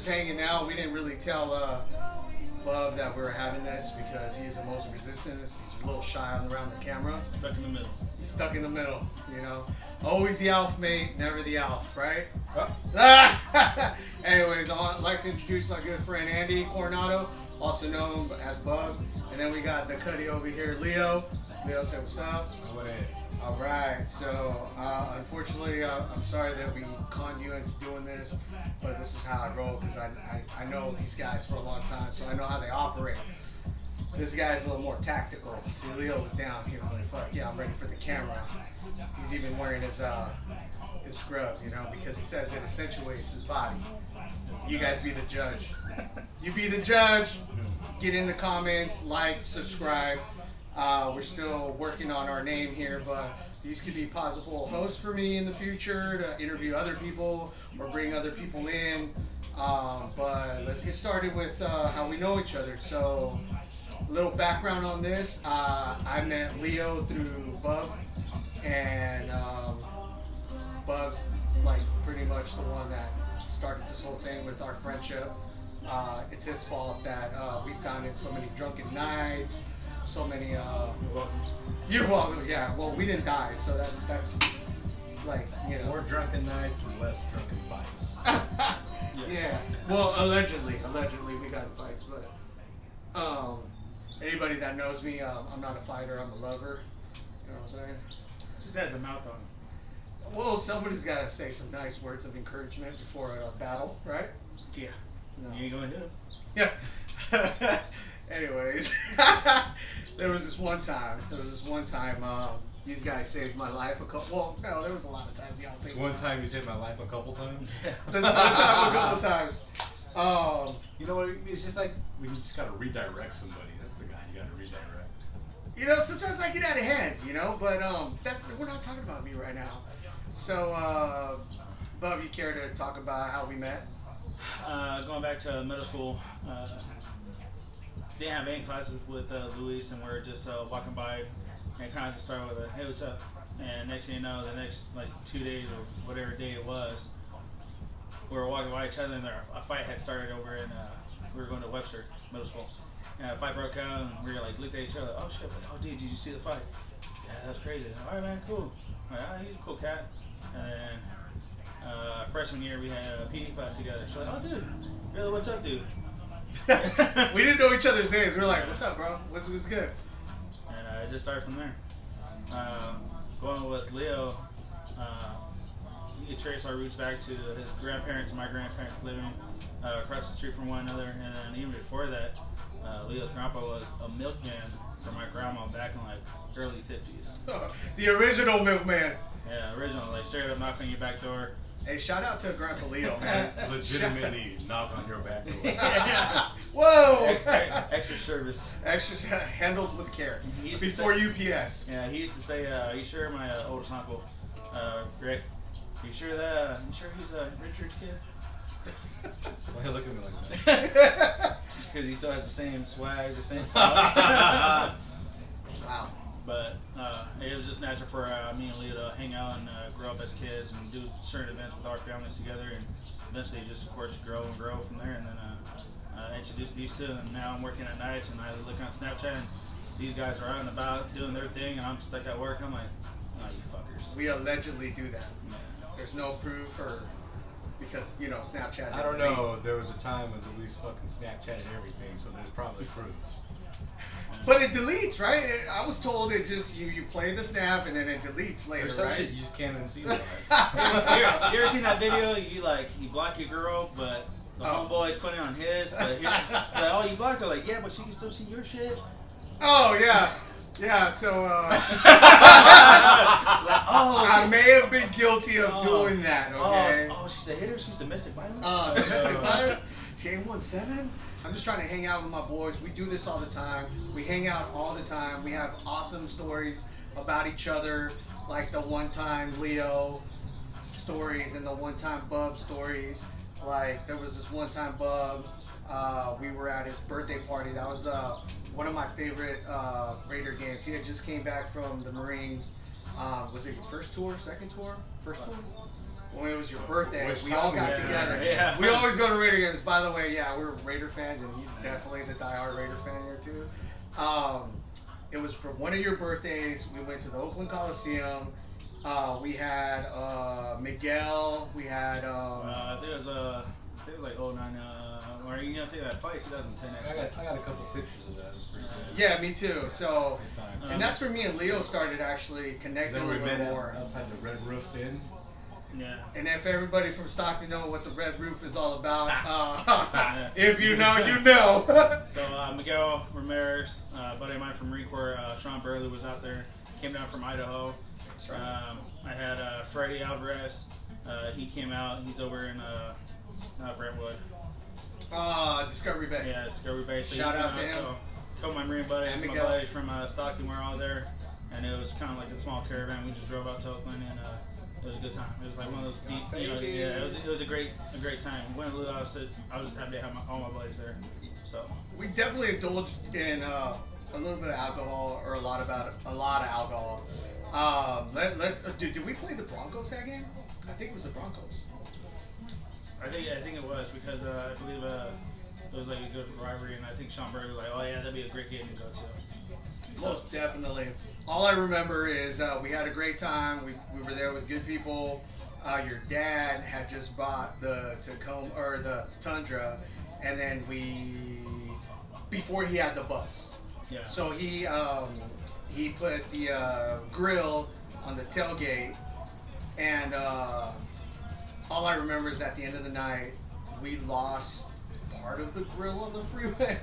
just hanging out. We didn't really tell Bub that we were having this because he's emotion resistant. He's a little shy around the camera. Stuck in the middle. He's stuck in the middle, you know. Always the alpha mate, never the alpha, right? Oh. Anyways, I'd like to introduce my good friend Andy Coronado, also known as Bub. And then we got the Cuddy over here, Leo. Leo, say what's up. All right, so unfortunately, I'm sorry that we conned you into doing this, but this is how I roll because I know these guys for a long time, so I know how they operate. This guy's a little more tactical. See, Leo was down. He was like, fuck yeah, I'm ready for the camera. He's even wearing his scrubs, you know, because he says it accentuates his body. You guys be the judge. You be the judge. Get in the comments, like, subscribe. We're still working on our name here, but these could be possible hosts for me in the future to interview other people or bring other people in. But let's get started with how we know each other. So, a little background on this. I met Leo through Bub, and Bub's like pretty much the one that started this whole thing with our friendship. It's his fault that we've gone in so many drunken nights. So many. You're welcome. Yeah. Well, we didn't die, so that's like, you know. More drunken nights and less drunken fights. Yeah. Well, allegedly we got in fights, but anybody that knows me, I'm not a fighter. I'm a lover. You know what I'm saying? Just has the mouth on him. Well, somebody's got to say some nice words of encouragement before a battle, right? Yeah. No. You ain't gonna hit him. Yeah. Anyways, there was this one time. These guys saved my life a couple. Well, no, there was a lot of times y'all saved. It's one time you saved my life a couple times. This one time, a couple times. You know what? It's just like when you just gotta redirect somebody. That's the guy you gotta redirect. You know, sometimes I get out of hand. You know, but we're not talking about me right now. So, Bub, you care to talk about how we met? Going back to middle school, didn't have any classes with Luis, and we were just walking by, and kind of just started with a hey, what's up? And next thing you know, the next like 2 days or whatever day it was, we were walking by each other, and a fight had started over in we were going to Webster Middle School, and a fight broke out, and we were like looked at each other, oh shit, oh dude, did you see the fight? Yeah, that's crazy. All right, man, cool. All right, he's a cool cat. And then freshman year we had a PE class together. She's like, oh dude, really, what's up, dude? We didn't know each other's names. We were like, what's up, bro? What's good? And it just started from there. Going with Leo, you could trace our roots back to his grandparents and my grandparents living across the street from one another. And then even before that, Leo's grandpa was a milkman for my grandma back in like early 50s. The original milkman. Yeah, original, like straight up knock on your back door. Hey, shout out to Grandpa Leo, man. Legitimately knock on your back door. Whoa! Extra service. Extra handles with care. Before UPS. Yeah, he used to say, "Are you sure, my oldest uncle, Rick? Are you sure he's a Richard's kid?" Why you look at me like that? Because he still has the same swag, the same talk. Wow. But it was just natural for me and Leo to hang out and grow up as kids and do certain events with our families together, and eventually just, of course, grow from there. And then I introduced these two, and now I'm working at nights, and I look on Snapchat, and these guys are out and about doing their thing, and I'm stuck at work. I'm like, oh, you fuckers. We allegedly do that. Yeah. There's no proof, or because, you know, Snapchat. I don't know. There was a time when Luis fucking Snapchatted everything, so there's probably proof. But it deletes, right? I was told it just you play the snap and then it deletes later, There's some right? shit you just can't unsee. That. You ever seen that video? You block your girl, but the homeboy's putting it on his. But oh, you blocked her. Like, yeah, but she can still see your shit. Oh yeah, yeah. So Like, I may have been guilty of doing that. Okay. Oh, she's a hitter. She's domestic violence. Domestic violence. She ain't 1-7. I'm just trying to hang out with my boys. We do this all the time. We hang out all the time. We have awesome stories about each other, like the one-time Leo stories and the one-time Bub stories. Like, there was this one-time Bub, we were at his birthday party. That was one of my favorite Raider games. He had just came back from the Marines. Was it first tour, second tour? First tour? when it was your birthday, Which we all time? got Yeah. together. Yeah. We always go to Raider games. By the way, yeah, we're Raider fans, and he's definitely the diehard Raider fan here too. It was for one of your birthdays. We went to the Oakland Coliseum. We had Miguel. We had. I think it was like 09. Or you know, take that fight 2010. I got a couple pictures of that. It's pretty good. Yeah, me too. So, Good time. and that's where me and Leo started actually Is connecting that a where we little met more. outside the Red Roof Inn? Yeah. And if everybody from Stockton know what the Red Roof is all about, if you know, you know. So Miguel Ramirez, buddy of mine from Marine Corps, Sean Burley was out there. Came down from Idaho. That's right. I had Freddie Alvarez. He came out. He's over in Brentwood. Discovery Bay. Yeah, Discovery Bay. So Shout he came out to him. So a couple of my Marine buddies, And my Miguel. buddies from Stockton were all there, and it was kind of like a small caravan. We just drove out to Oakland, and it was a good time. It was like one of those deep, you know, yeah. It was a great time. When I was just happy to have all my buddies there. So We definitely indulged in a little bit of alcohol, or a lot of alcohol. Did we play the Broncos that game? I think it was the Broncos. I think it was because I believe it was like a good rivalry, and I think Sean Burley was like, oh yeah, that'd be a great game to go to. Most definitely. All I remember is we had a great time. We were there with good people. Your dad had just bought the Tacoma or the Tundra, and then before he had the bus. Yeah. So he put the grill on the tailgate, and all I remember is at the end of the night we lost part of the grill on the freeway.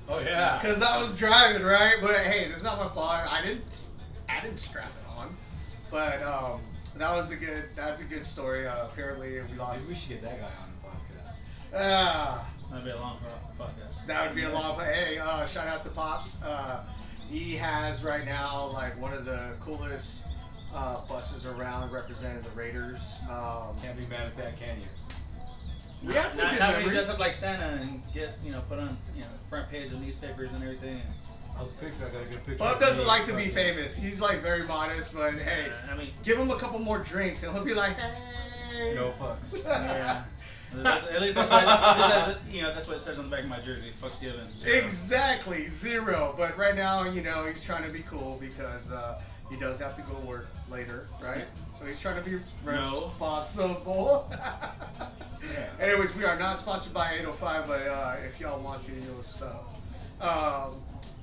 Oh yeah. Because I was driving, right? But hey, that's not my fault. I didn't strap it on. But that's a good story. Apparently we lost. Maybe we should get that guy on the podcast. That'd be a long podcast. That would be a long. Hey, shout out to Pops. He has right now like one of the coolest buses around representing the Raiders. Can't be mad at that, can you? We had some good Not when you memories. dress up like Santa and get put on front page of newspapers and everything. How's the picture? I got a good picture. Bob of doesn't me. like to be famous. He's like very modest, but hey, I mean, give him a couple more drinks and he'll be like, hey. No fucks. yeah. At least that's what it says on the back of my jersey. Fucks given. Zero. Exactly, 0. But right now, he's trying to be cool because he does have to go to work later, right? So he's trying to be responsible. Anyways, we are not sponsored by 805, but if y'all want to, what's up?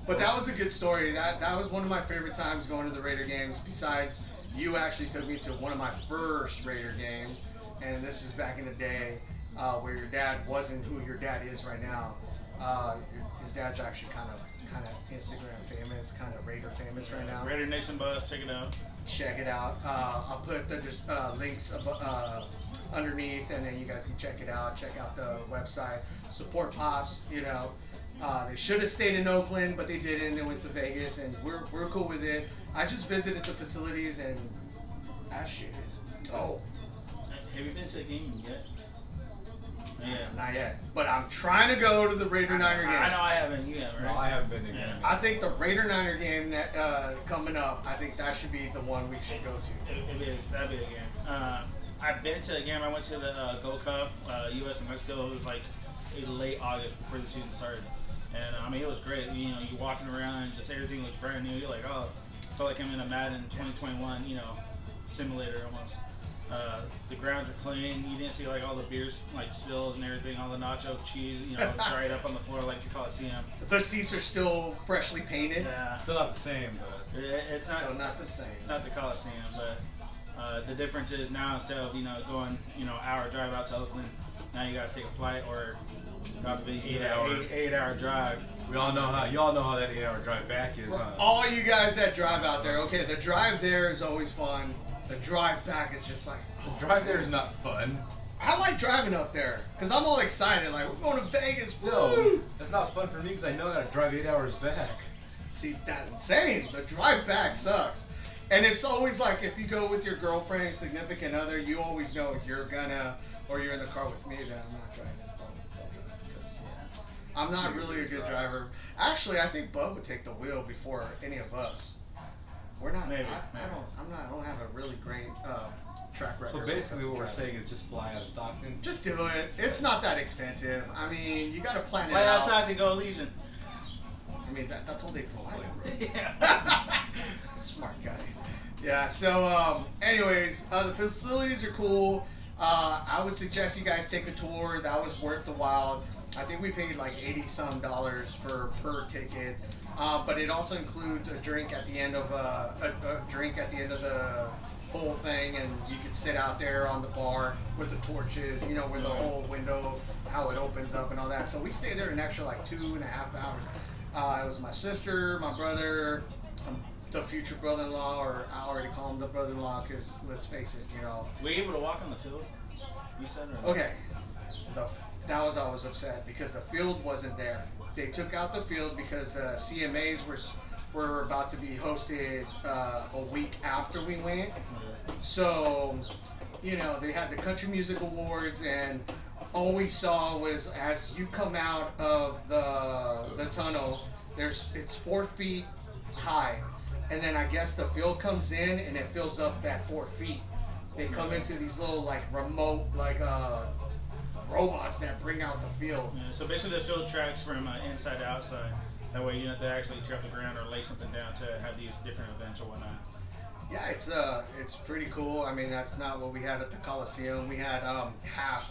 But that was a good story. That was one of my favorite times going to the Raider games. Besides, you actually took me to one of my first Raider games, and this is back in the day where your dad wasn't who your dad is right now. His dad's actually kind of Instagram famous, kind of Raider famous right now. Raider Nation Bus, check it out. Check it out. I'll put the links underneath, and then you guys can check it out. Check out the website. Support Pops. They should have stayed in Oakland, but they didn't. They went to Vegas, and we're cool with it. I just visited the facilities, and that shit is dope. Have you been to a game yet? Yeah. Not yet, but I'm trying to go to the Raider Niner game. I know I haven't. You have, right? No, I haven't been to Yeah. game. I think the Raider Niner game that coming up. I think that should be the one we should go to. That'd be a game. I've been to a game. I went to the Gold Cup, U.S. and Mexico. It was like late August before the season started, and I mean it was great. You're walking around and just everything looks brand new. You're like, oh, I feel like I'm in a Madden 2021, simulator almost. The grounds are clean. You didn't see like all the beers like spills and everything, all the nacho cheese, dried up on the floor like the Coliseum. The seats are still freshly painted. Yeah, Still not the same, but it's Still not the same. not the Coliseum, but the difference is now instead of going hour drive out to Oakland, now you got to take a flight or probably 8-hour drive. y'all know how that 8-hour drive back is. For Huh? all you guys that drive out there, okay, the drive there is always fun. The drive back is just like, The drive there is not fun. I like driving up there because I'm all excited. Like, we're going to Vegas. No, Woo! that's not fun for me because I know I gotta drive 8 hours back. See, that's insane. The drive back sucks. And it's always like if you go with your girlfriend, significant other, you always know you're in the car with me, then I'm not driving. Don't drive, 'cause I'm not really a good driver. Actually, I think Bub would take the wheel before any of us. We're not. Maybe, I don't have a really great track record. So basically, what we're saying is just fly out of Stockton. Just do it. It's not that expensive. I mean, you got to plan it Fly out. outside to go Legion. I mean, that's all they provide, bro. Yeah. Smart guy. Yeah. So, anyways, the facilities are cool. I would suggest you guys take a tour. That was worth the while. I think we paid like $80-some per ticket, but it also includes a drink at the end of a drink at the end of the whole thing, and you could sit out there on the bar with the torches, you know, with the whole window, how it opens up and all that. So we stayed there an extra like 2.5 hours. It was my sister, my brother, the future brother-in-law, or I already call him the brother-in-law because let's face it, you know. Were you able to walk on the field? You said or Okay. That was I was upset because the field wasn't there. They took out the field because the CMAs were about to be hosted a week after we went. So, you know, they had the Country Music Awards, and all we saw was as you come out of the tunnel, it's 4 feet high, and then I guess the field comes in and it fills up that 4 feet. They come into these little like remote like robots that bring out the field. Yeah, so basically the field tracks from inside to outside. That way you don't have to actually tear up the ground or lay something down to have these different events or whatnot. Yeah, it's pretty cool. I mean, that's not what we had at the Coliseum. We had half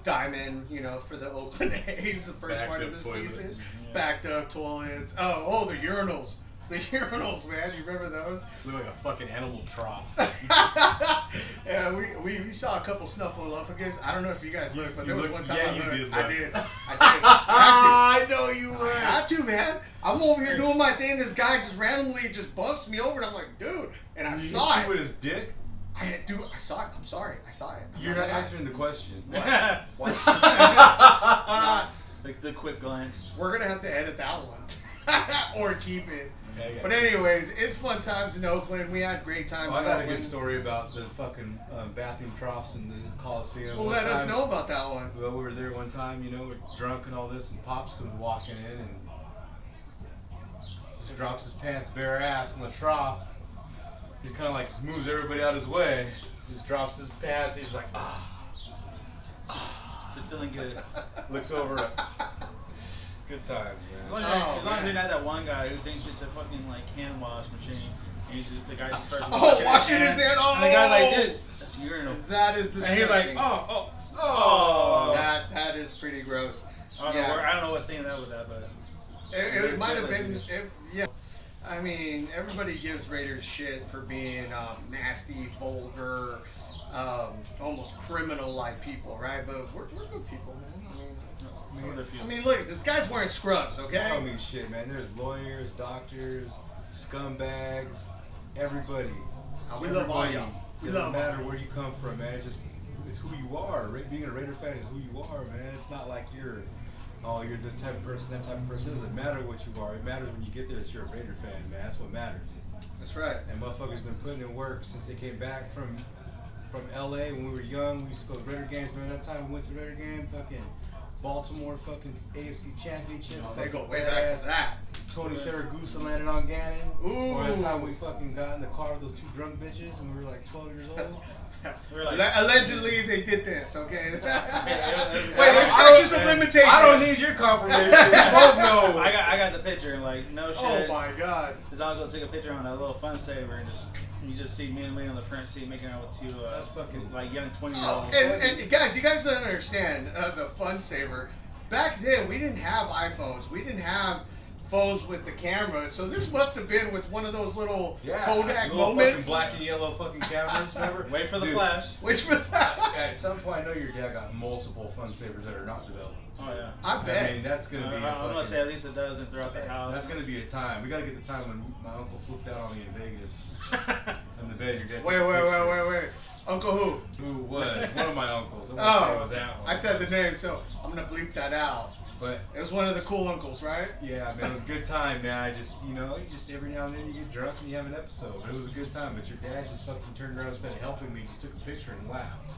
diamond, you know, for the Oakland A's, the first Backed part of up the toilets. season. Yeah. Backed up toilets. Oh, the urinals. The urinals, man. You remember those? Look like a fucking animal trough. Yeah, we saw a couple snuffleupagus. I don't know if you guys looked, but there was one time yeah, I you looked. did I look. did. I I know you had were. to. I had to, man. I'm over here doing my thing. This guy just randomly just bumps me over, and I'm like, dude. And I You saw hit it. you with his dick? I saw it. I'm sorry. I saw it. You're not answering the question. What? Like the quick glance. We're gonna have to edit that one, or keep it. Yeah, yeah. But anyways, it's fun times in Oakland. We had great times. Well, I in got a Oakland. good story about the fucking bathroom troughs in the Coliseum. Well, One let us time- know about that one. Well, we were there one time, you know, we're drunk and all this, and Pops comes walking in and just drops his pants bare ass in the trough. He kind of like just moves everybody out his way. Just drops his pants. He's like, Just feeling good. looks over. Good times, As long man. as, man. you're not that one guy who thinks it's a fucking like hand wash machine, and he's just, the guy just starts washing his hand. and the guy's like, dude, that's urinal. That is And disgusting. he's like, oh. That is pretty gross. I don't know what stain that was at, but It might have been. Yeah. I mean, everybody gives Raiders shit for being nasty, vulgar, almost criminal-like people, right? But we're good people, man. I mean, look, this guy's wearing scrubs, okay? I don't mean shit, man. There's lawyers, doctors, scumbags, everybody. We love all Everybody. y'all. We Doesn't love matter all. where you come from, man. It's who you are. Being a Raider fan is who you are, man. It's not like you're this type of person, that type of person. It doesn't matter what you are. It matters when you get there that you're a Raider fan, man. That's what matters. That's right. And motherfuckers been putting in work since they came back from LA when we were young. We used to go to Raider games. Remember that time we went to Raider game? Fucking Baltimore fucking AFC Championship. Oh, they go Fucking way back badass. to that. Tony Saragusa landed on Gannon. Ooh. Or that time we fucking got in the car with those 2 drunk bitches and we were like 12 years old. we're like, Allegedly, they did this, okay? Wait, Wait, there's statutes of limitations. I don't need your confirmation. We both know. I got the picture, and like, no shit. Oh my god. His uncle took a picture on a little fun saver, and you just see me and Lee on the front seat making out with 2 That's fucking- like young Oh, 20-year-olds. and guys, you guys don't understand the fun saver. Back then, we didn't have iPhones. We didn't have phones with the camera. So this must have been with one of those little Kodak little moments. fucking black and yellow fucking cameras, remember? Wait for the Dude, flash. Which At some point, I know your dad got multiple fun savers that are not developed. Oh yeah. I bet. I mean, that's gonna be. I'm gonna say at least a dozen throughout the house. That's gonna be a time. We gotta get the time when my uncle flipped out on me in Vegas in the bed. Your dad. Wait. Uncle who? Who was one of my uncles? I won't say it Oh, was that one. I said the name, so I'm gonna bleep that out. But It was one of the cool uncles, right? yeah, man, it was a good time, man. I just, you every now and then you get drunk and you have an episode. But it was a good time. But your dad just fucking turned around instead of helping me, just took a picture and laughed.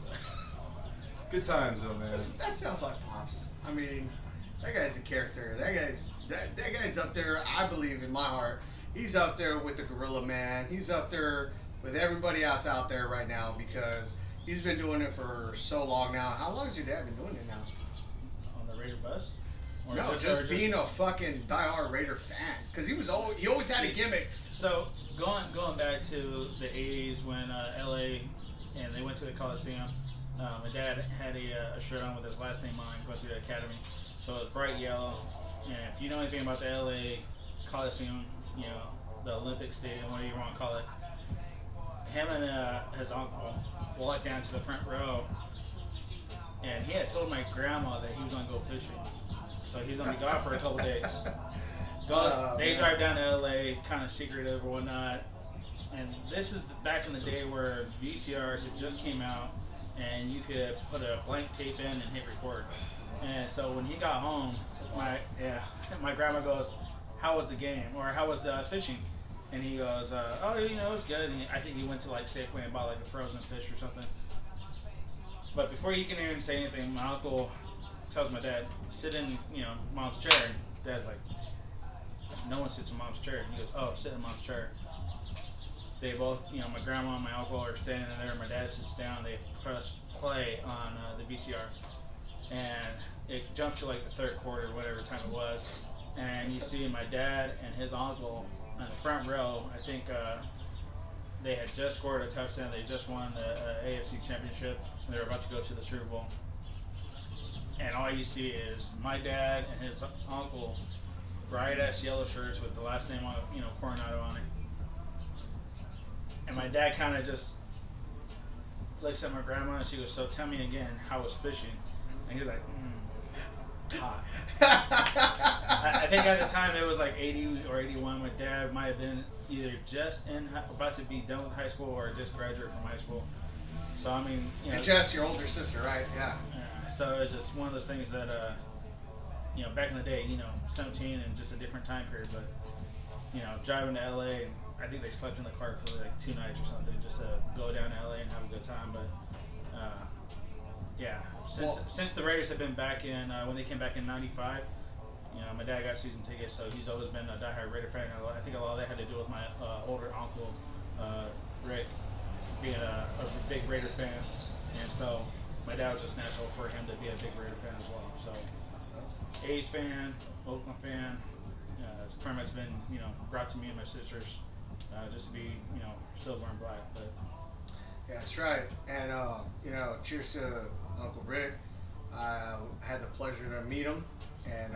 Good times though, man. That sounds like Pops. I mean, that guy's a character. That guy's up there. I believe in my heart. he's up there with the Gorilla Man. He's up there with everybody else out there right now because he's been doing it for so long now. How long has your dad been doing it now? On the Raider bus? Or No, just being a fucking diehard Raider fan. Because he always had a gimmick. So going back to the 80s when LA and they went to the Coliseum, my dad had a shirt on with his last name on going through the academy. So it was bright yellow. And if you know anything about the LA Coliseum, you know, the Olympic Stadium, whatever you want to call it, him and his uncle walked down to the front row, and he had told my grandma that he was going to go fishing. So he's going to be gone for a couple days. They drive down to LA, kind of secretive or whatnot. And this is back in the day where VCRs had just came out, and you could put a blank tape in and hit record. And so when he got home, my grandma goes, "How was the game?" or "How was the fishing?" And he goes, "Oh, you know, it was good." And I think he went to like Safeway and bought like a frozen fish or something. But before he can even say anything, my uncle tells my dad, "Sit in, you know, mom's chair." And dad's like, "No one sits in mom's chair." And he goes, "Oh, sit in mom's chair." They both, you know, my grandma and my uncle are standing there. My dad sits down. They press play on the VCR, and it jumps to like the third quarter, whatever time it was, and you see my dad and his uncle in the front row. I think they had just scored a touchdown. They just won the AFC Championship, and they were about to go to the Super Bowl. And all you see is my dad and his uncle, bright ass yellow shirts with the last name on, you know, Coronado on it. And my dad kind of just looks at my grandma and she goes, "So tell me again, how was fishing?" And he's like, hot. I think at the time it was like 80 or 81. My dad might have been either just about to be done with high school or just graduated from high school. So I mean, you know, and Jess, your older sister, right? Yeah. So it's just one of those things that, you know, back in the day, you know, 17 and just a different time period. But you know, driving to LA, I think they slept in the car for like 2 nights or something just to go down to LA and have a good time. But yeah, since the Raiders have been back in, when they came back in '95, you know, my dad got season tickets, so he's always been a diehard Raider fan. I think a lot of that had to do with my older uncle, Rick, being a big Raider fan, and so my dad was just natural for him to be a big Raider fan as well. So A's fan, Oakland fan. It's pretty much been, you know, brought to me and my sisters just to be, you know, silver and black. But yeah, that's right. And you know, cheers to Uncle Rick. I had the pleasure to meet him, and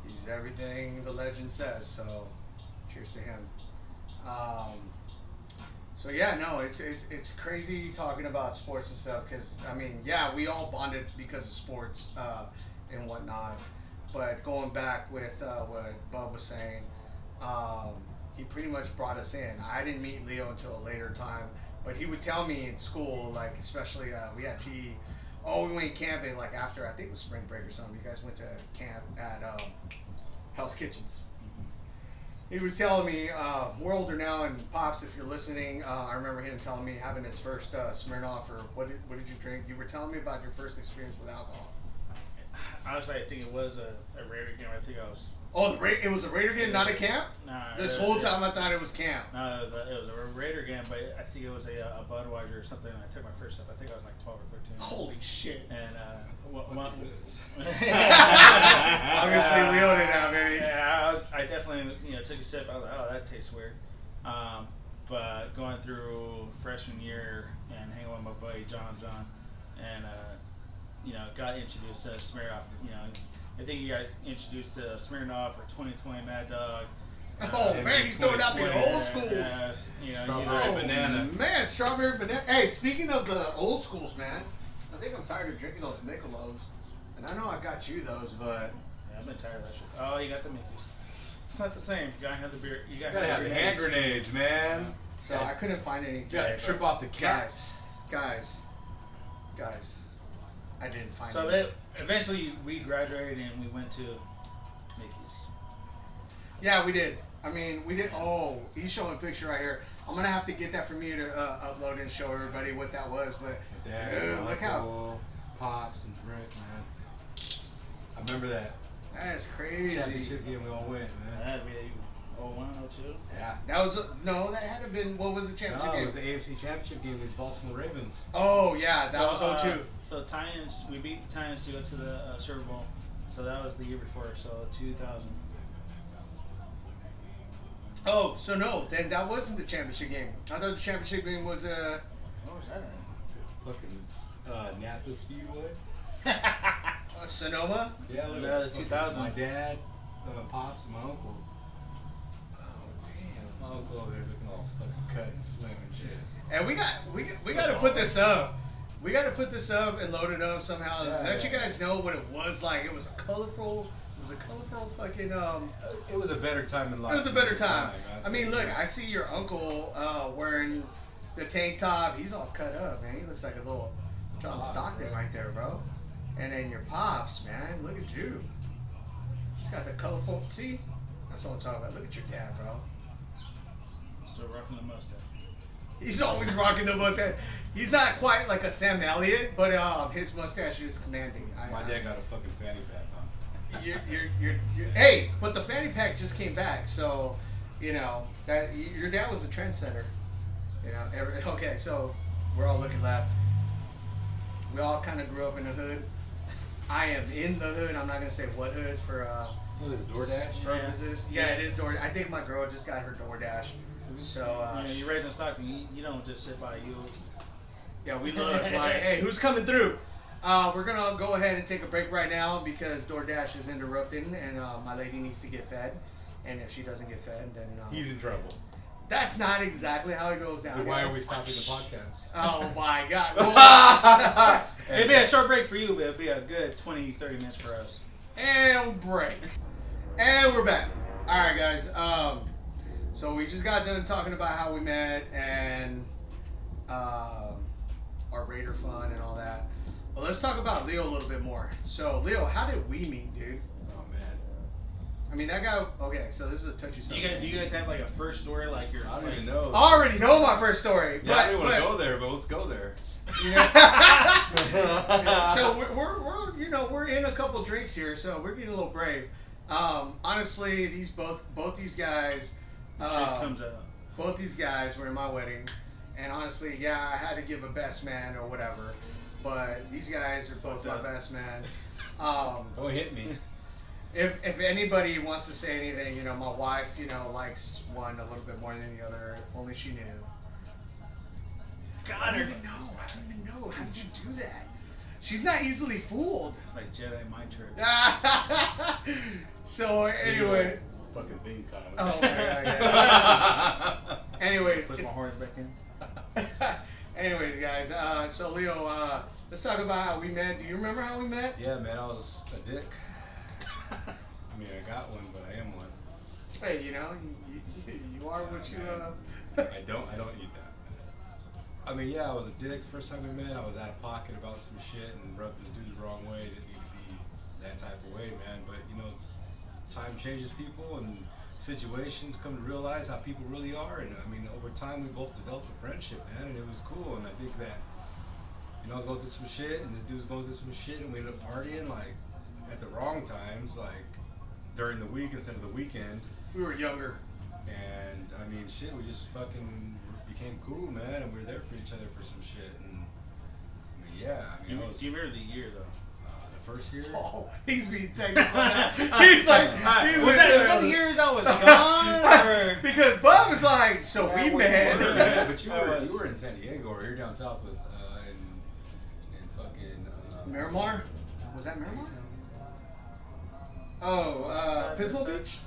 he's everything the legend says. So cheers to him. So yeah, no, it's crazy talking about sports and stuff because I mean, yeah, we all bonded because of sports and whatnot. But going back with what Bub was saying, he pretty much brought us in. I didn't meet Leo until a later time, but he would tell me in school, like especially we had PE. Oh, we went camping like after I think it was spring break or something. You guys went to camp at Hell's Kitchens. He was telling me, we're older now, and Pops, if you're listening, I remember him telling me having his first Smirnoff, or what did you drink? You were telling me about your first experience with alcohol. honestly, I think it was a Raider game. I think I was. Oh, it was a Raider game, not a camp? Nah. This whole time I thought it was camp. No, it was a Raider game, but I think it was a Budweiser or something. I took my first sip. I think I was like 12 or 13. Holy shit. And Obviously, Leo didn't have any. Yeah, I definitely took a sip. I was like, oh, that tastes weird. But going through freshman year and hanging with my buddy John, and got introduced to Smirnoff. I think he got introduced to Smirnoff or 2020 Mad Dog. Oh man, he's throwing out the old schools. Strawberry banana. Man, strawberry banana. Hey, speaking of the old schools, man, I think I'm tired of drinking those Michelobs. And I know I got you those, but yeah, I've been tired of that shit. Oh, you got the Mickeys. It's not the same. You gotta have the beer. You gotta have the hand grenades, man. So I couldn't find any. Yeah, trip off the caps. Guys. I didn't find any. So eventually we graduated and we went to Mickey's. Yeah, we did. I mean, we did. Oh, he's showing a picture right here. I'm gonna have to get that from you to upload and show everybody what that was. But dude, look how Pops and Rick, man. I remember that. That's crazy. Championship game we all went, man. 01, 02? Yeah. That was no, that had to been what was the championship No, game? it was the AFC Championship game against Baltimore Ravens. Oh yeah, that was 02. So Titans, we beat the Titans to go to the Super Bowl. So that was the year before, so 2000. Oh, so no, then that wasn't the championship game. I thought the championship game was What was that Fucking Napa Speedway. Sonoma. Yeah, look Yeah, at the fucking 2000. My dad, pops, and my uncle. Oh damn. My uncle over there looking all fucking cut and slim and shit. And we got to put this up. We got to put this up and load it up somehow. Yeah, Let yeah. you guys know what it was like. It was a colorful fucking. It was a better time in life. It was a better time. I'd I mean, say. look, I see your uncle wearing the tank top. He's all cut up, man. He looks like a little John Pops, Stockton bro. right there, bro. And then your pops, man. Look at you. He's got the colorful. See, that's what I'm talking about. Look at your dad, bro. Still rocking the mustache. He's always rocking the mustache. He's not quite like a Sam Elliott, but his mustache is commanding. My dad got a fucking fanny pack on. You're hey, but the fanny pack just came back, so you know that your dad was a trendsetter. You know, okay, so we're all looking left. We all kind of grew up in the hood. I am in the hood. I'm not gonna say what hood for What is DoorDash? purposes. Yeah, it is DoorDash. I think my girl just got her DoorDash. So You raised in Stockton, you don't just sit by you. yeah, we look like, hey, who's coming through? We're gonna go ahead and take a break right now because DoorDash is interrupting, and my lady needs to get fed. And if she doesn't get fed, then He's in trouble. that's not exactly how it goes down. Then why guys. are we stopping the podcast? Oh my God! Well, It'd be a short break for you, but it'd be a good 20, 30 minutes for us. and break, and we're back. All right, guys. So we just got done talking about how we met and our Raider fun and all that. Well, let's talk about Leo a little bit more. So, Leo, how did we meet, dude? Oh man. I mean, that guy. Okay, so this is a touchy Do you guys have like a first story, like your? I don't like, even know. I already know my first story, Yeah, I didn't want to but go there, but let's go there. so we're in a couple drinks here, so we're getting a little brave. Honestly, both these guys, shit comes out. both these guys were in my wedding, and honestly, yeah, I had to give a best man or whatever, but these guys are both my best man. Don't hit me. If anybody wants to say anything, my wife, likes one a little bit more than the other. If only she knew. I don't even know. How did you do that? She's not easily fooled. It's like Jedi mind trick. So anyway. Fucking thing kind Oh my God. Yeah. Anyways. Push my horns back in. Anyways, guys. So Leo, let's talk about how we met. Do you remember how we met? Yeah, man, I was a dick. I mean, I got one, but I am one. Hey, you are what you. I don't eat that. I mean, yeah, I was a dick the first time we met. I was out of pocket about some shit and rubbed this dude the wrong way. Didn't need to be that type of way, man. But time changes people and situations. Come to realize how people really are. And I mean, over time, we both developed a friendship, man, and it was cool. And I think that, I was going through some shit, and this dude was going through some shit, and we ended up partying like at the wrong times, like during the week instead of the weekend. We were younger. And I mean, shit, we just fucking became cool, man, and we were there for each other for some shit. And I mean, yeah, Do you remember the year though? the first year. Oh, he's being technical now. He's like, was that the years I was gone? Or? Because Bob was like, so Yeah, we well, met. you were, man, but I was. you were in San Diego, or you're down south with in fucking Miramar? Was that Miramar? Oh, Pismo Beach?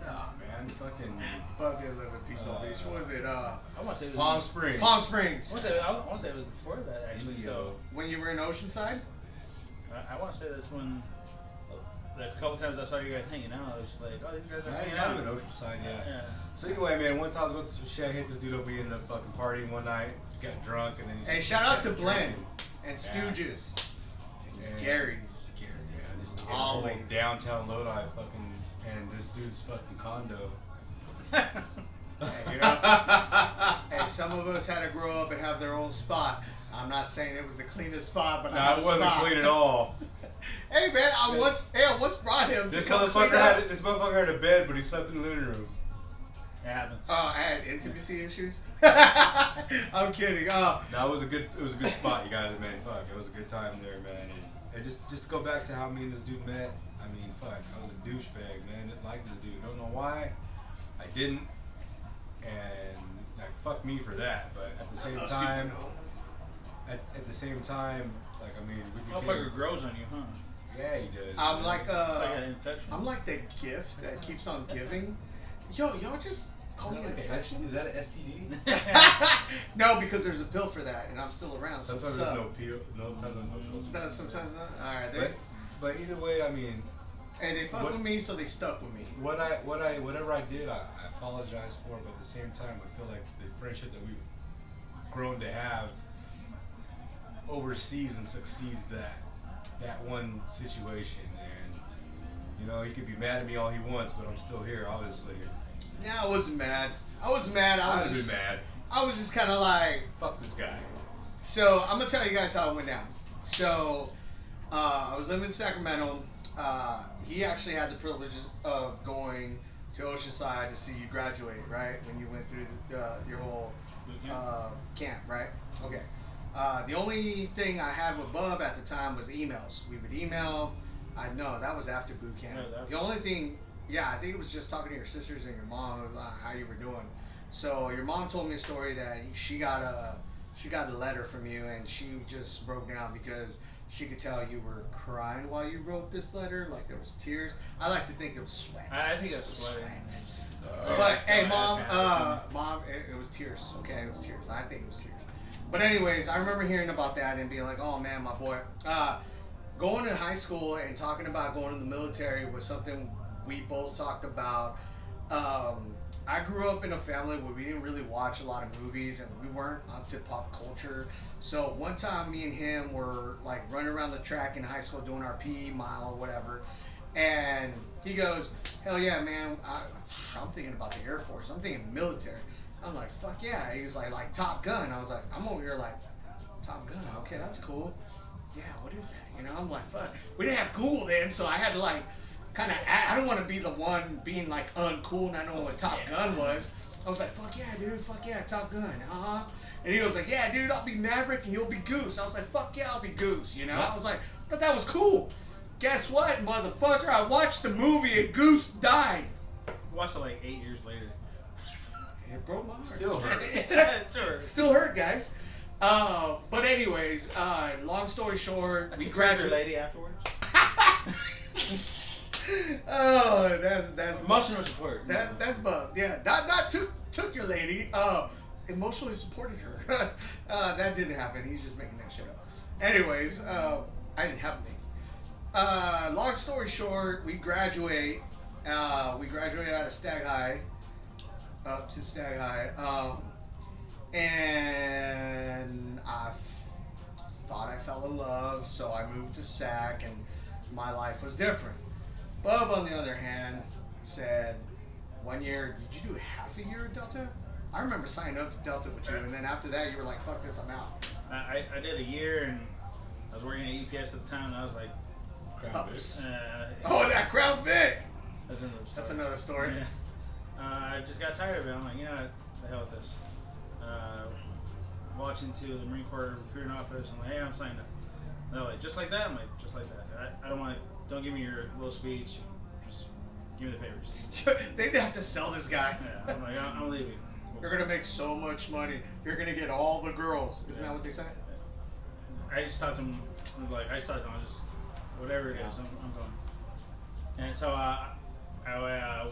Nah, man, fucking Bob did live in Pismo Beach. What was it? I want to say it was Palm Springs. Palm Springs. I want to say it was before that actually. So When you were in Oceanside? I want to say that's when a couple times I saw you guys hanging out. I was like, oh, you guys are I hanging ain't out. in Oceanside, yeah. Yeah. So anyway, man, one time I was going through some shit. I hit this dude up. We ended up fucking partying one night, got drunk, and then he Hey, just shout out kept to Glenn drinking. and Yeah. Stooges. And Gary's. Gary, yeah, just Always. downtown Lodi, fucking, and this dude's fucking condo. Hey, hey, some of us had to grow up and have their own spot. I'm not saying it was the cleanest spot, but No, I had it a wasn't spot. clean at all. Hey man, I once brought him This to come clean motherfucker up. had a bed, but he slept in the living room. It happens. I had intimacy issues. I'm kidding. No, it was a good spot, you guys, man. Fuck, it was a good time there, man. And just to go back to how me and this dude met. I mean, fuck, I was a douchebag, man. Didn't like this dude. Don't know why. I didn't. And like, fuck me for that. But at the same time, at the same time, like, I mean, we became. Motherfucker grows on you, huh? Yeah, he does. I'm like like an infection. I'm like the gift that keeps on giving. Yo, y'all just call me an infection? Is that an STD? No, because there's a pill for that, and I'm still around. So Sometimes there's no pill. No, sometimes no pills. Sometimes not. All right, But either way, I mean. Hey, they fucked with me, so they stuck with me. Whatever I did, I apologize for. But at the same time, I feel like the friendship that we've grown to have oversees and succeeds that one situation. And you know, he could be mad at me all he wants, but I'm still here, obviously. Yeah, I wasn't mad. I was mad. I was just mad. I was just kind of like, fuck this guy. So I'm gonna tell you guys how it went down. So I was living in Sacramento. He actually had the privilege of going to Oceanside to see you graduate, right? When you went through your whole camp, right? Okay. The only thing I had with Bub at the time was emails. We would email. I know that was after boot camp. Yeah, the only thing, I think it was just talking to your sisters and your mom about how you were doing. So your mom told me a story that she got a letter from you, and she just broke down because she could tell you were crying while you wrote this letter. Like there was tears. I like to think it was sweat. I think it was sweat. But hey, mom, it was tears. Okay, it was tears. I think it was tears. But anyways, I remember hearing about that and being like, oh man, my boy. Going to high school and talking about going to the military was something we both talked about. I grew up in a family where we didn't really watch a lot of movies and we weren't up to pop culture. So one time me and him were like running around the track in high school doing our PE mile or whatever. And he goes, hell yeah, man, I'm thinking about the Air Force. I'm thinking military. I'm like, fuck yeah. He was like Top Gun. I was like, I'm over here like, Top Gun, okay, that's cool. Yeah, what is that? You know, I'm like, fuck. We didn't have Google then, so I had to like kind of, I don't want to be the one being like uncool and I know what Top Gun was. I was like, fuck yeah, dude, fuck yeah, Top Gun, And he was like, yeah, dude, I'll be Maverick and you'll be Goose. I was like, fuck yeah, I'll be Goose, you know? I was like, I thought that was cool. Guess what, motherfucker? I watched the movie and Goose died. I watched it like 8 years later. It broke my heart. Still hurt. Sure. Still hurt, guys. But anyways, long story short, we graduated. Lady afterwards. Oh, that's Emotional support. That's Bub. Yeah, not took your lady. Emotionally supported her. That didn't happen. He's just making that shit up. Anyways, I didn't have anything. Long story short, we graduate. We graduated out of Stag High, up to Stag High, and I thought I fell in love, so I moved to Sac, and my life was different. Bub, on the other hand, said, 1 year, did you do half a year at Delta? I remember signing up to Delta with you, and then after that, you were like, fuck this, I'm out. I did a year, and I was working at UPS at the time, and I was like, that Crown Vic! That's another story. Yeah. I just got tired of it. I'm like, you know what, the hell with this. Watching to the Marine Corps recruiting office, I'm like, hey, I'm signing up. And they're like, just like that? I'm like, just like that. I don't want to. Don't give me your little speech. Just give me the papers. They didn't have to sell this guy. Yeah, I'm like, I'm leaving. You're gonna make so much money. You're gonna get all the girls. Isn't that what they said? I just talked to them. I just whatever it is, I'm going. And so I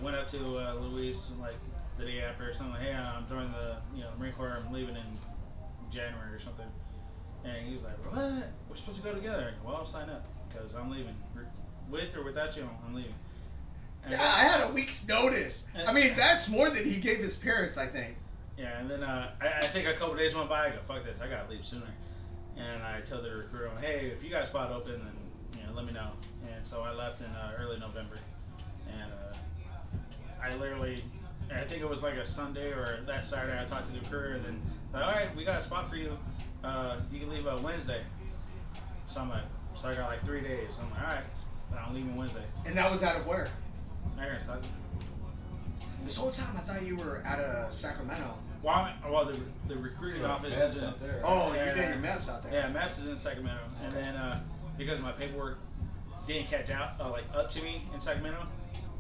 went up to Luis like the day after or something. Like, hey, I'm joining the Marine Corps. I'm leaving in January or something. And he was like, what? We're supposed to go together. Well, I'll sign up because I'm leaving. With or without you, I'm leaving. And yeah, I had a week's notice. I mean, that's more than he gave his parents, I think. Yeah, and then I think a couple days went by. I go, fuck this, I gotta leave sooner. And I told the recruiter, hey, if you got a spot open, then let me know. And so I left in early November. And I think it was like a Sunday or that Saturday. I talked to the recruiter, and then like, all right, we got a spot for you. You can leave Wednesday. So I'm like, so I got like 3 days. I'm like, all right. I'm leaving Wednesday. And that was out of where? Iron Stock. This whole time I thought you were out of Sacramento. Well, the recruiting office is in. out there. Oh, you're getting your maps out there. Yeah, Maps is in Sacramento, and then because my paperwork didn't catch out like up to me in Sacramento,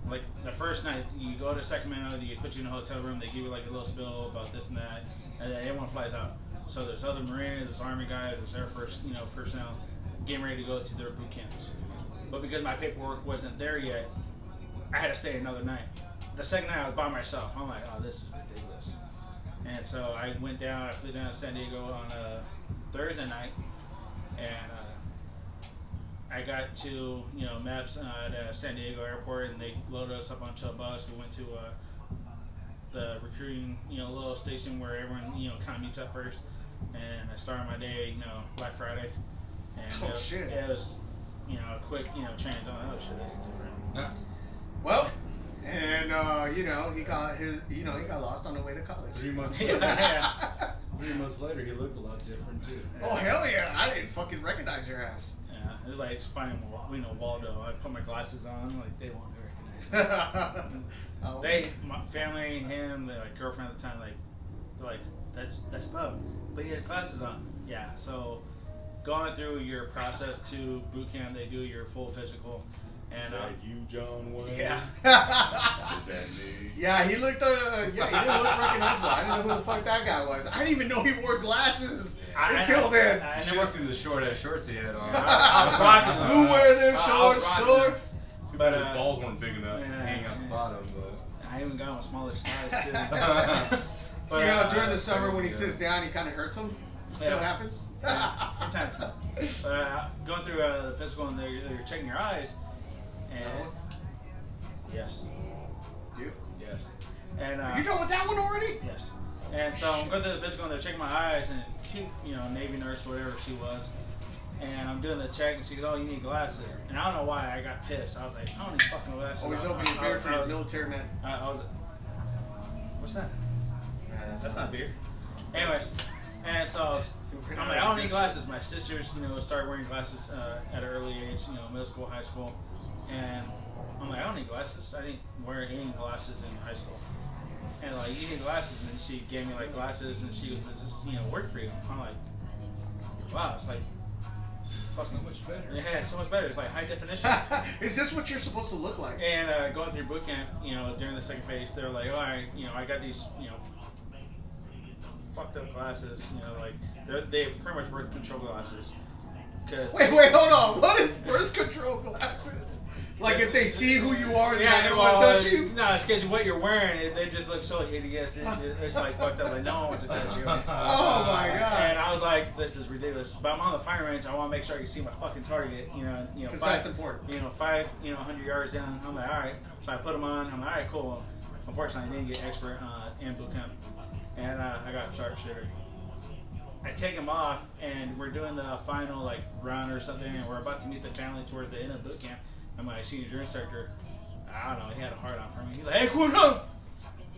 like the first night you go to Sacramento, they put you in a hotel room, they give you like a little spill about this and that, and then everyone flies out. So there's other Marines, there's Army guys, there's Air Force, personnel getting ready to go to their boot camps. But because my paperwork wasn't there yet, I had to stay another night. The second night I was by myself. I'm like, oh, this is ridiculous. And so I went down, I flew down to San Diego on a Thursday night, and I got to, Maps at San Diego airport, and they loaded us up onto a bus. We went to the recruiting, little station where everyone, kind of meets up first. And I started my day, Black Friday. And shit. It was, a quick, change. Oh, shit, this is different. Yeah. Well, and he got lost on the way to college. 3 months Yeah, later, yeah. 3 months later, he looked a lot different too. Oh hell yeah! I didn't fucking recognize your ass. Yeah, it was like finding, Waldo. I put my glasses on, like they won't recognize me. Oh. My family, him, the girlfriend at the time, they're like, that's Bub, but he has glasses on. Yeah, so going through your process to boot camp, they do your full physical. And, is that you, John Wayne? Yeah. Is that me? Yeah, he looked. He didn't look recognizable. I didn't know who the fuck that guy was. I didn't even know he wore glasses until then. I You should never have seen the short ass shorts he had on. I was rocking them. Who wear them I was rocking shorts? Too But, bad his balls weren't big enough to yeah, hang out the yeah. bottom, but. I even got him a smaller size too. So, during the summer that's when he good. sits down, he kind of hurts him. Still Yeah. happens. Yeah, from time to time. But going through the physical, and they're checking your eyes, and yes, You? yes, and You done with that one already? yes, and so I'm going through the physical, and they're checking my eyes, and cute, Navy nurse, whatever she was, and I'm doing the check, and she goes, "Oh, you need glasses," and I don't know why I got pissed. I was like, "I don't need fucking glasses." Always I- open your I- beer I for your was- military men. I was. What's that? Yeah, That's not beer. Anyways, and so I'm like, I don't need glasses. My sisters, started wearing glasses at an early age, middle school, high school, and I'm like, I don't need glasses. I didn't wear any glasses in high school. And like, you need glasses, and she gave me like glasses, and she goes, "Does this, work for you?" I'm like, wow, it's like fucking So much better. Yeah, so much better. It's like high definition. Is this what you're supposed to look like? And going through boot camp, during the second phase, they're like, "Oh, I got these, fucked up glasses. Like they pretty much birth control glasses." Cause Wait, hold on. What is birth control glasses? Like if they see who you are, they don't want to touch you? No, it's because what you're wearing, they just look so hideous. It's like fucked up. Like no one wants to touch you. Oh my god. And I was like, this is ridiculous. But I'm on the firing range. I want to make sure I can see my fucking target. Because that's important. 100 yards down. I'm like, all right. So I put them on. I'm like, all right, cool. Unfortunately, I didn't get expert in boot camp, and I got sharpshooter. I take them off, and we're doing the final run or something, and we're about to meet the family toward the end of boot camp. And my senior drill instructor, I don't know, he had a hard on for me. He's like, "Hey, cool, no,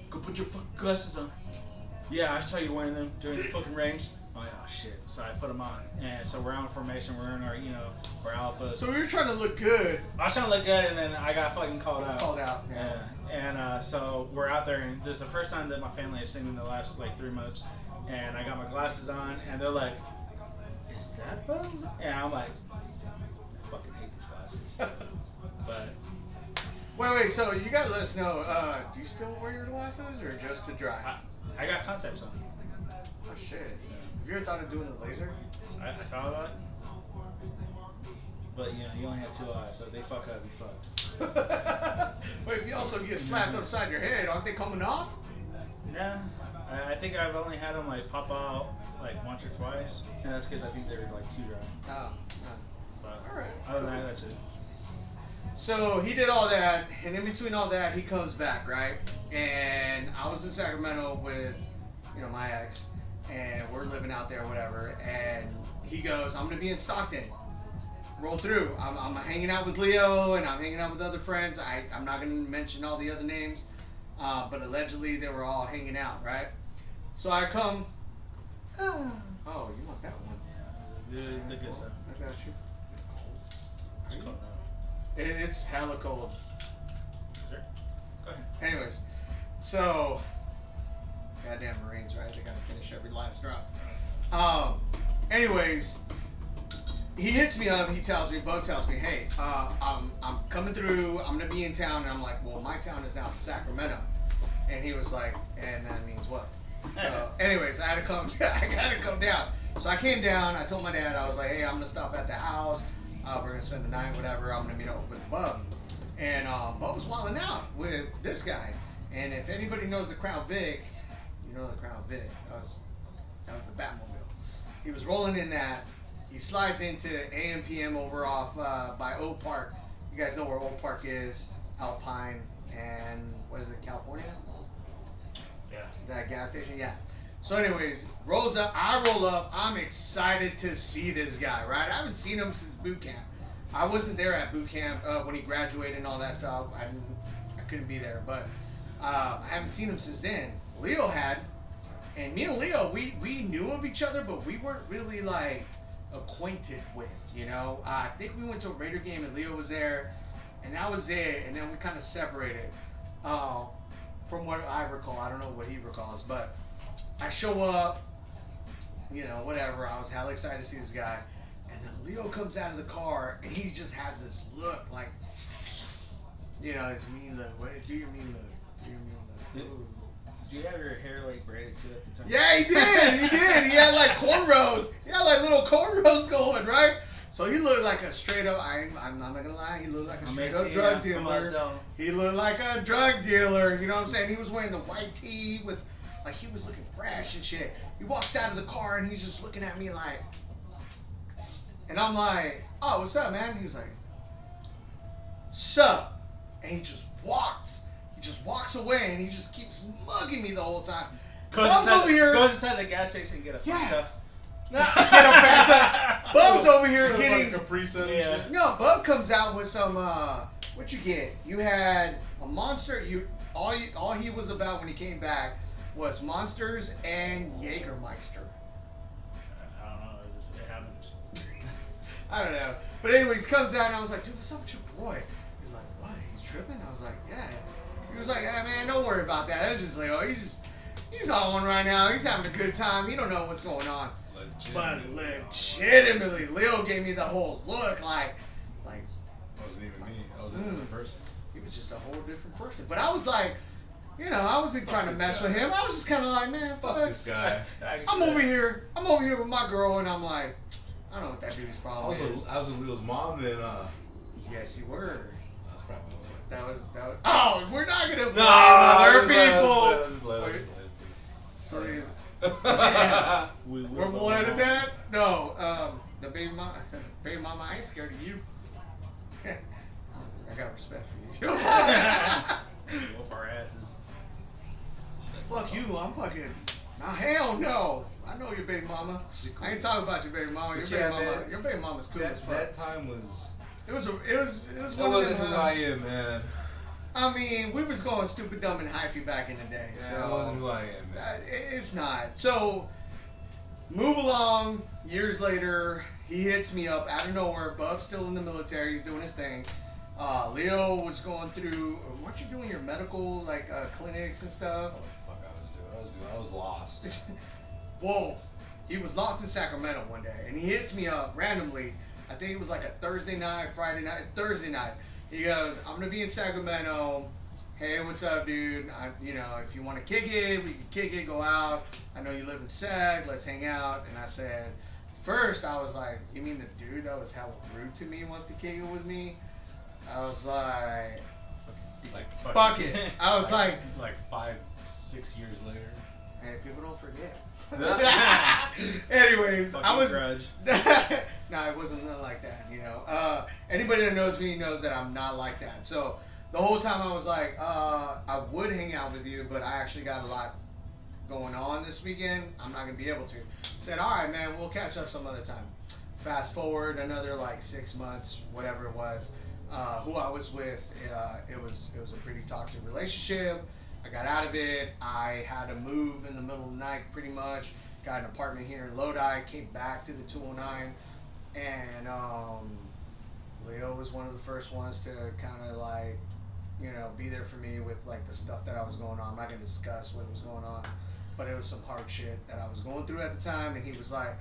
go put your fucking glasses on." Yeah, I saw you wearing them during the fucking range. I'm like, oh shit. So I put them on, and so we're on formation. We're in our, our alphas. So we were trying to look good. I was trying to look good, and then I got fucking called out. Yeah. And so we're out there, and this is the first time that my family has seen me in the last 3 months. And I got my glasses on, and they're like, "Is that Buzz?" And I'm like, I fucking hate these glasses. But Wait. So you gotta let us know. Do you still wear your glasses or just to drive? I got contacts on. Oh shit. Have you ever thought of doing a laser? I thought about it. But you only have 2 eyes, so if they fuck up, you fucked. But if you also get slapped upside your head, aren't they coming off? Nah, I think I've only had them pop out once or twice, and that's because I think they're too dry. Oh. But All right. other than that, that's it. So he did all that, and in between all that, he comes back, right? And I was in Sacramento with, my ex, and we're living out there, whatever. And he goes, "I'm gonna be in Stockton. Roll through. I'm hanging out with Leo, and I'm hanging out with other friends. I'm not gonna mention all the other names, but allegedly they were all hanging out, right? So I come. Oh, you want that one? The good stuff. I got you. It's cold now. It's hella cold. Sure. Go ahead. Anyways, So, goddamn Marines, right? They gotta finish every last drop. Anyways, he hits me up. He tells me, Bug tells me, hey, I'm coming through. I'm gonna be in town, and I'm like, well, my town is now Sacramento, and he was like, and that means what? So, anyways, I gotta come down. So I came down. I told my dad, I was like, hey, I'm gonna stop at the house. We're gonna spend the night, whatever. I'm gonna meet up with Bub, and Bub was wilding out with this guy. And if anybody knows the Crown Vic, you know the Crown Vic. That was the Batmobile. He was rolling in that. He slides into AM/PM over off by Oak Park. You guys know where Oak Park is, Alpine, and what is it, California? Yeah. That gas station, yeah. So anyways, rolls up, I roll up, I'm excited to see this guy, right? I haven't seen him since boot camp. I wasn't there at boot camp when he graduated and all that stuff. I couldn't be there, but I haven't seen him since then. Leo had, and me and Leo, we knew of each other, but we weren't really like acquainted with, you know? I think we went to a Raider game and Leo was there, and that was it, and then we kind of separated. From what I recall, I don't know what he recalls, but I show up, you know, whatever. I was hella excited to see this guy. And then Leo comes out of the car and he just has this look like, you know, this mean look. Wait, do your mean look. Do your mean look. Ooh. Did you have your hair like braided too at the time? Yeah, he did. He did. He had like cornrows. He had like little cornrows going, right? So he looked like a straight up, I'm not gonna lie, he looked like a straight up drug dealer. He looked like a drug dealer, you know what I'm saying? He was wearing the white tee with, like, he was looking fresh and shit. He walks out of the car and he's just looking at me like, and I'm like, oh, what's up, man? He was like, sup? And he just walks away and he just keeps mugging me the whole time. Goes inside the gas station and get a Fanta. Get a Fanta. Bub's over here getting Capri Sun. Yeah. No, Bub comes out with some. What you get? You had a Monster. All he was about when he came back was Monsters and Jägermeister. I don't know. It happened. I don't know. But anyways, comes out and I was like, dude, what's up with your boy? He's like, what? He's tripping? I was like, yeah. He was like, hey, man, don't worry about that. It was just like, oh, he's on one right now. He's having a good time. He don't know what's going on. But legitimately, Leo gave me the whole look like. That wasn't even me. I was another person. He was just a whole different person. But I was like, you know, I wasn't trying to mess with him. I was just kind of like, man, Fuck this guy. I'm over here with my girl, and I'm like, I don't know what that dude's problem is. I was with Leo's mom, and Yes, you were. that's probably what it That was. Oh, we're not gonna blame was. other Let's people. play. So he's. We're We're at that? No, the baby mama, I ain't scared of you. I got respect for you. Whoop our asses. Fuck you, I'm fucking. Now hell no. I know your baby mama. I ain't talking about your baby mama. Your baby mama's cool as fuck. That time was. It was one That of wasn't them. who I am, man. I mean, we was going stupid, dumb, and hyphy back in the day. Yeah, So that wasn't who I am, man. It's not. So move along. Years later, he hits me up out of nowhere. Bub's still in the military. He's doing his thing. Leo was going through. Weren't you doing your medical clinics and stuff? What the fuck I was doing? I was lost. Whoa. He was lost in Sacramento one day, and he hits me up randomly. I think it was like a Thursday night, Thursday night. He goes, I'm going to be in Sacramento. Hey, what's up, dude? If you want to kick it, we can kick it, go out. I know you live in Sac, let's hang out. And I said, first, I was like, you mean the dude that was hella rude to me wants to kick it with me? I was like, fuck it. I was like 5, 6 years later. Hey, people don't forget. Anyways, Fucking I was. grudge. No, it wasn't nothing like that. Anybody that knows me knows that I'm not like that. So the whole time I was like, I would hang out with you, but I actually got a lot going on this weekend. I'm not gonna be able to. Said, all right, man, we'll catch up some other time. Fast forward another 6 months, whatever it was. Who I was with, it was a pretty toxic relationship. I got out of it. I had to move in the middle of the night pretty much. Got an apartment here in Lodi, came back to the 209, and Leo was one of the first ones to kind of you know, be there for me with like the stuff that I was going on. I'm not gonna discuss what was going on, but it was some hard shit that I was going through at the time. And he was like,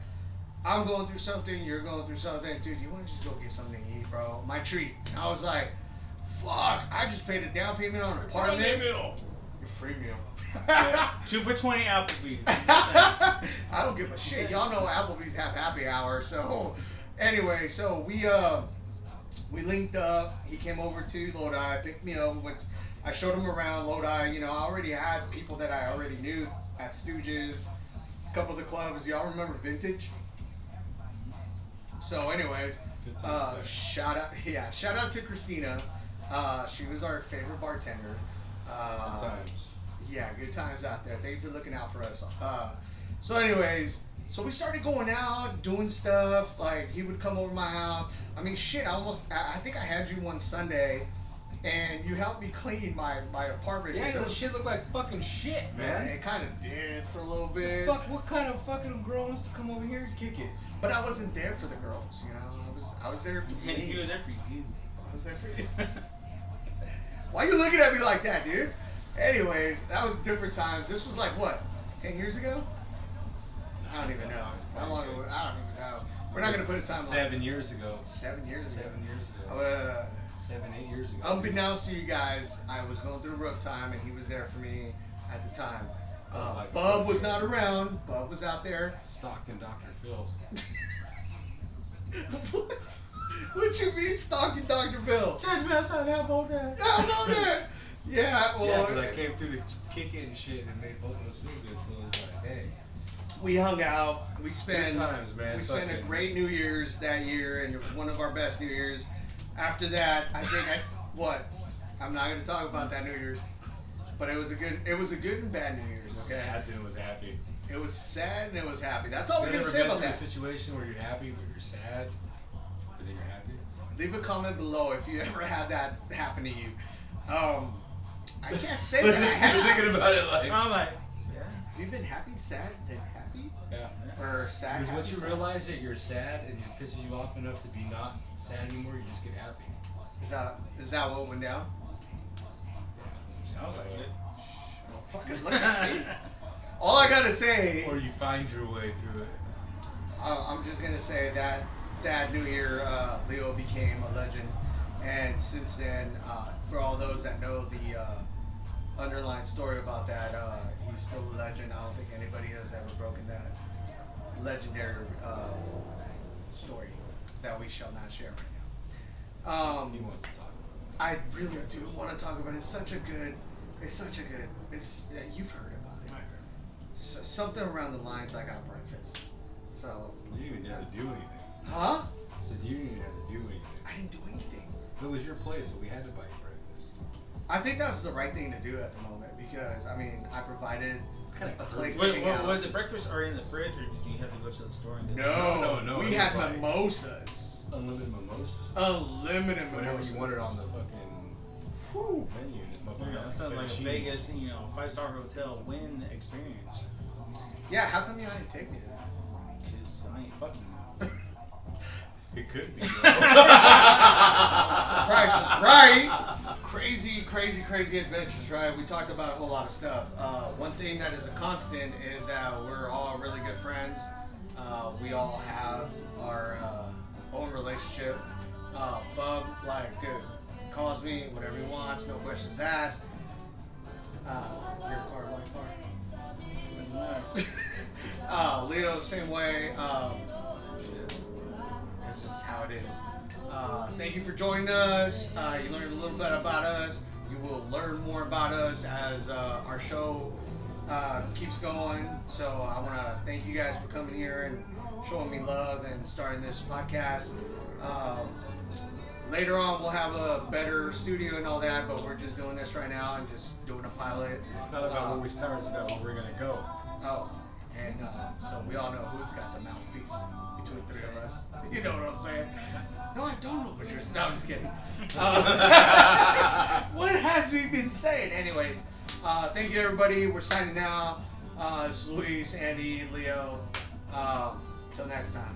I'm going through something, you're going through something, dude. You want to just go get something to eat, bro? My treat. And I was like, fuck! I just paid a down payment on an apartment. Your free meal. Yeah, 2 for $20 Applebee's. I don't give a shit. Y'all know Applebee's have happy hour. So anyway, so we linked up. He came over to Lodi, picked me up. I showed him around Lodi. You know, I already had people that I already knew at Stooges, a couple of the clubs. Y'all remember Vintage? So anyways, shout out to Christina. She was our favorite bartender. Good times. Yeah, good times out there. Thank you for looking out for us. So anyways, so we started going out, doing stuff. Like, he would come over my house. I mean, shit, I think I had you one Sunday, and you helped me clean my apartment. Yeah, that shit looked like fucking shit, man. It kind of did for a little bit. Fuck, what kind of fucking girl wants to come over here and kick it? But I wasn't there for the girls, you know. I was there for me. He was there for you. I was there for you. Why you looking at me like that, dude? Anyways, that was different times. This was like, what, 10 years ago? I don't even know. How long ago? I don't even know. We're not going to put a time on it. 7 years ago. 7 years ago. 7 years ago. 7, 8 years ago. Unbeknownst to you guys, I was going through a rough time, and he was there for me at the time. Bub was not around. Bub was out there. Stalking Dr. Phil. What? What you mean stalking Dr. Phil? Catch me outside that boat there. Yeah, well. Yeah, because I came through the kicking and shit and made both of us feel good, so it was like, hey. We hung out. We spent Good times, man. We spent a great New Year's that year, and it was one of our best New Year's. After that, I think I'm not going to talk about that New Year's, but it was a good and bad New Year's. Okay. Sad and it was happy. It was sad and it was happy. That's all we're You going to ever say been about through that. a situation where you're happy but you're sad, but then you're happy? Leave a comment below if you ever had that happen to you. I can't say that I have. Thinking about it like. I'm like, yeah. Have you been happy, sad, then happy? Yeah. Or sad, Because happy, once you sad? realize that you're sad and it pisses you off enough to be not sad anymore, you just get happy. Is that what went down? Sounds like it. Don't fucking look at me. All I gotta say, Or you find your way through it. I'm just gonna say that New Year, Leo became a legend, and since then, for all those that know the underlying story about that, he's still a legend. I don't think anybody has ever broken that legendary story that we shall not share right now. He wants to talk about I really do want to talk about it. It's you've heard about it. Something around the lines I got breakfast. So. it. You didn't even have to do anything. Huh? I said you didn't even have to do anything. I didn't do anything. It was your place, so we had to buy you breakfast. I think that was the right thing to do at the moment because I mean I provided Kinda a crazy. place to Wait, hang out. was the breakfast already in the fridge, or did you have to go to the store and get it? No, We it had was like- mimosas. Unlimited mimosas. Unlimited Whatever mimosas. you wanted on the fucking menu. This motherfucker Yeah, had that sounds like a fettuccine. Vegas, 5-star hotel win experience. Yeah, how come you didn't take me to that? Because I ain't fucking you. It could be. Price is right. Crazy adventures, right? We talked about a whole lot of stuff. One thing that is a constant is that we're all really good friends. We all have our own relationship. Bub, like, dude, calls me whatever he wants, no questions asked. Your car, my car. Leo, same way. This is how it is. Thank you for joining us. You learned a little bit about us. You will learn more about us as our show keeps going. So I want to thank you guys for coming here and showing me love and starting this podcast. Later on, we'll have a better studio and all that, but we're just doing this right now and just doing a pilot. It's not about where we start, it's about where we're going to go. Oh, and so we all know who's got the mouthpiece between three of us. You know what I'm saying? No, I don't know what you're saying. No, I'm just kidding. What has he been saying? Anyways, thank you, everybody. We're signing out. It's Luis, Andy, Leo. Till next time.